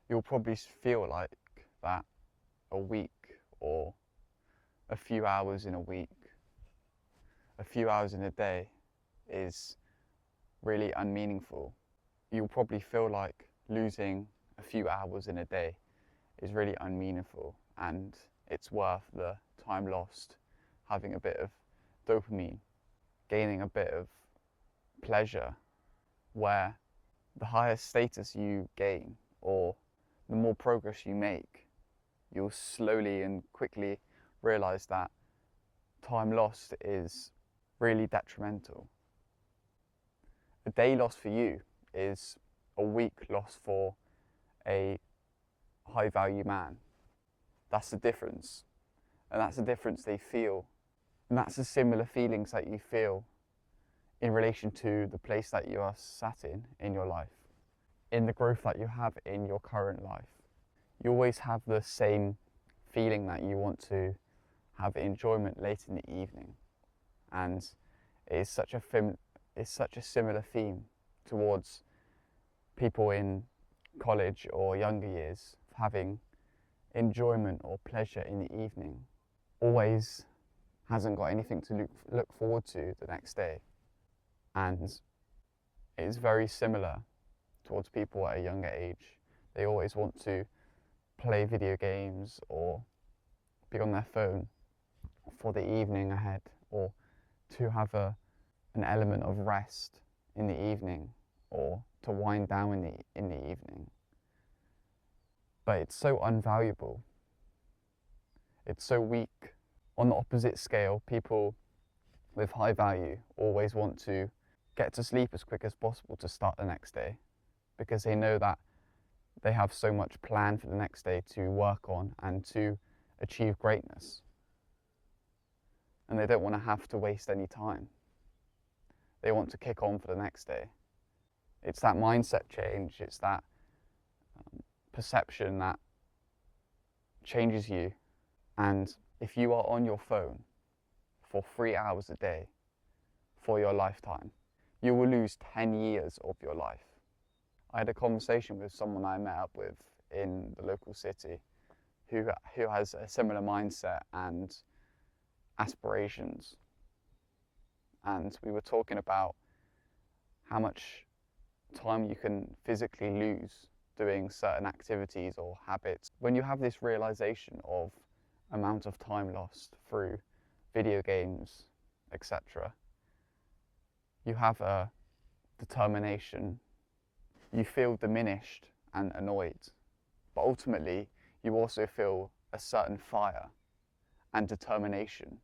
you'll probably feel like that a week or a few hours in a week, a few hours in a day is really unmeaningful. You'll probably feel like losing a few hours in a day is really unmeaningful, and it's worth the time lost having a bit of dopamine, gaining a bit of pleasure, where the higher status you gain or the more progress you make, you'll slowly and quickly realize that time lost is really detrimental. A day lost for you is a week lost for a high value man. That's the difference. And that's the difference they feel. And that's the similar feelings that you feel in relation to the place that you are sat in your life, in the growth that you have in your current life. You always have the same feeling that you want to have enjoyment late in the evening. And it's such a similar theme towards people in college or younger years, having enjoyment or pleasure in the evening. Always hasn't got anything to look forward to the next day. And it's very similar towards people at a younger age. They always want to play video games or be on their phone for the evening ahead, or to have an element of rest in the evening, or to wind down in the evening. But it's so unvaluable. It's so weak. On the opposite scale, people with high value always want to get to sleep as quick as possible to start the next day, because they know that they have so much planned for the next day to work on and to achieve greatness. And they don't want to have to waste any time. They want to kick on for the next day. It's that mindset change, it's that perception that changes you. And if you are on your phone for 3 hours a day for your lifetime, you will lose 10 years of your life. I had a conversation with someone I met up with in the local city who has a similar mindset and aspirations. And we were talking about how much time you can physically lose doing certain activities or habits. When you have this realization of amount of time lost through video games, etc., you have a determination. You feel diminished and annoyed, but ultimately you also feel a certain fire and determination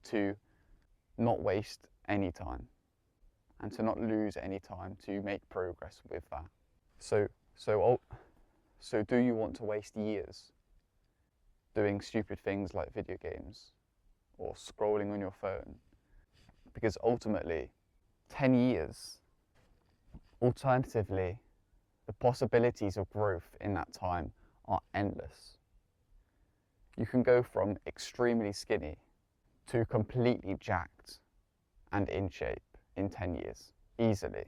to not waste any time and to not lose any time, to make progress with that. So do you want to waste years doing stupid things like video games or scrolling on your phone? Because ultimately, 10 years, alternatively, the possibilities of growth in that time are endless. You can go from extremely skinny to completely jacked and in shape in 10 years, easily.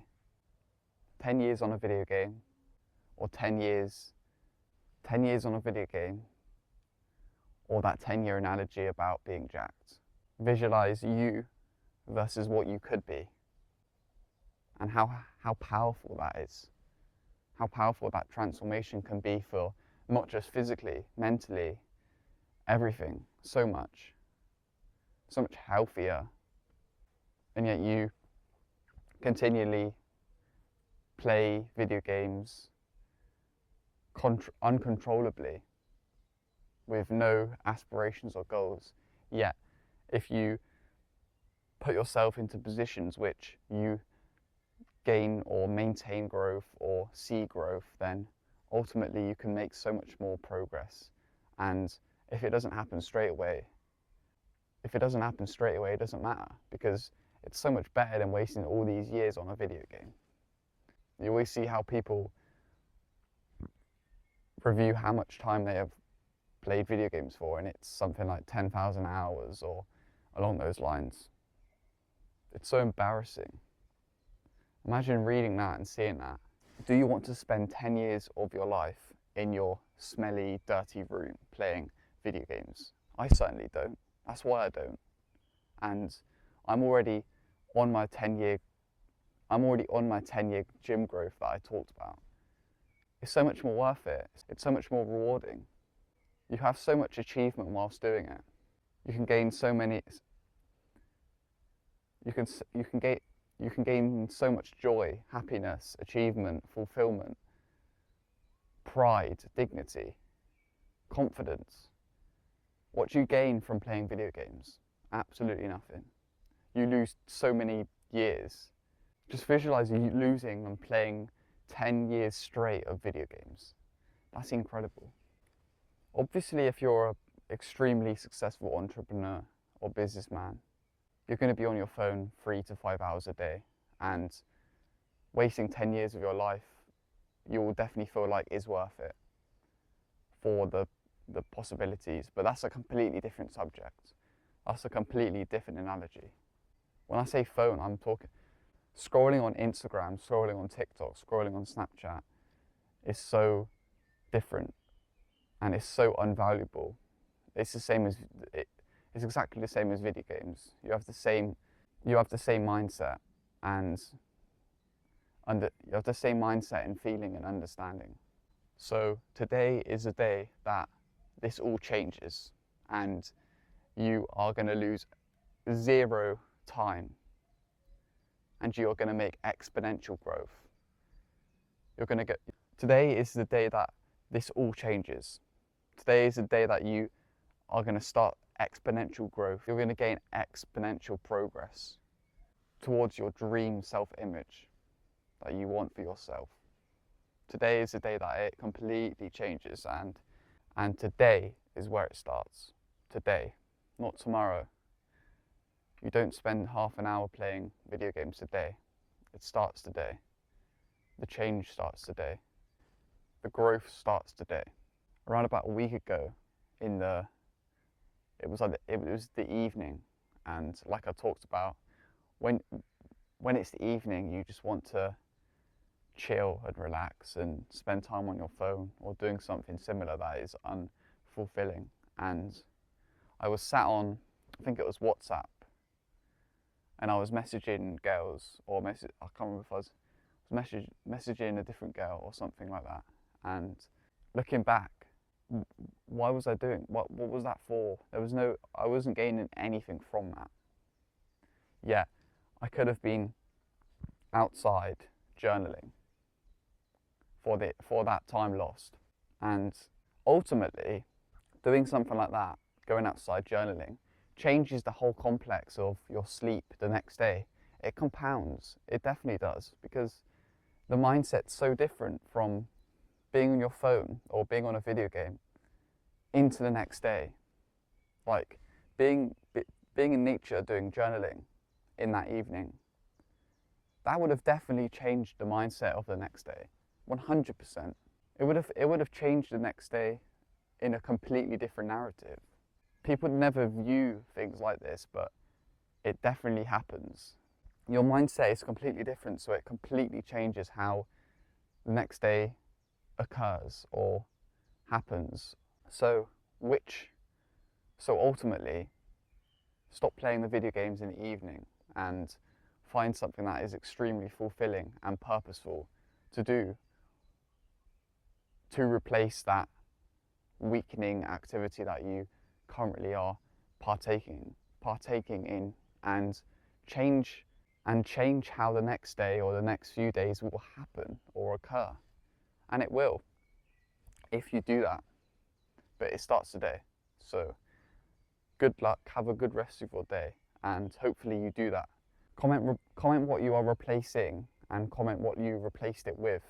10 years on a video game, or 10 years on a video game, or that 10-year analogy about being jacked. Visualize you versus what you could be, and how powerful that is. How powerful that transformation can be for not just physically, mentally, everything, so much healthier. And yet you continually play video games uncontrollably with no aspirations or goals. Yet if you put yourself into positions which you gain or maintain growth or see growth, then ultimately you can make so much more progress. And if it doesn't happen straight away, it doesn't matter, because it's so much better than wasting all these years on a video game. You always see how people review how much time they have played video games for, and it's something like 10,000 hours or along those lines. It's so embarrassing. Imagine reading that and seeing that. Do you want to spend 10 years of your life in your smelly, dirty room playing video games. I certainly don't. That's why I don't. And I'm already on my 10-year gym growth that I talked about. It's so much more worth it. It's so much more rewarding. You have so much achievement whilst doing it. You can gain so many. You can gain so much joy, happiness, achievement, fulfillment, pride, dignity, confidence. What do you gain from playing video games? Absolutely nothing. You lose so many years. Just visualize you losing and playing 10 years straight of video games. That's incredible. Obviously, if you're an extremely successful entrepreneur or businessman, you're going to be on your phone 3 to 5 hours a day, and wasting 10 years of your life, you will definitely feel like is worth it for the possibilities. But that's a completely different subject. That's a completely different analogy. When I say phone, I'm talking scrolling on Instagram, scrolling on TikTok, scrolling on Snapchat is so different and it's so unvaluable. It's it's exactly the same as video games. You have the same mindset and you have the same mindset and feeling and understanding. So today is the day that this all changes, and you are going to lose 0 time, and you are going to make exponential growth. Today is the day that this all changes. Today is the day that you are going to start exponential growth. You're going to gain exponential progress towards your dream self-image that you want for yourself. Today is the day that it completely changes, and today is where it starts. Today, not tomorrow. You don't spend half an hour playing video games today. It starts today. The change starts today. The growth starts today. Around about a week ago, it was the evening, and like I talked about, when it's the evening, you just want to chill and relax and spend time on your phone or doing something similar that is unfulfilling. And I was sat on, I think it was WhatsApp, and I was messaging girls, I can't remember if I was messaging a different girl or something like that. And looking back, why was I doing? What was that for? I wasn't gaining anything from that. Yeah, I could have been outside journaling for that time lost. And ultimately, doing something like that, going outside journaling, changes the whole complex of your sleep the next day. It compounds. It definitely does, because the mindset's so different from being on your phone or being on a video game into the next day. Like being in nature, doing journaling in that evening, that would have definitely changed the mindset of the next day. 100%. It would have changed the next day in a completely different narrative. People never view things like this, but it definitely happens. Your mindset is completely different, so it completely changes how the next day occurs or happens. So ultimately, stop playing the video games in the evening and find something that is extremely fulfilling and purposeful to do, to replace that weakening activity that you currently are partaking in, and change how the next day or the next few days will happen or occur. And it will, if you do that. But it starts today. So good luck, have a good rest of your day, and hopefully you do that. Comment what you are replacing, and comment what you replaced it with.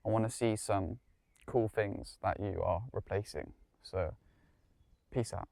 I want to see some cool things that you are replacing. So peace out.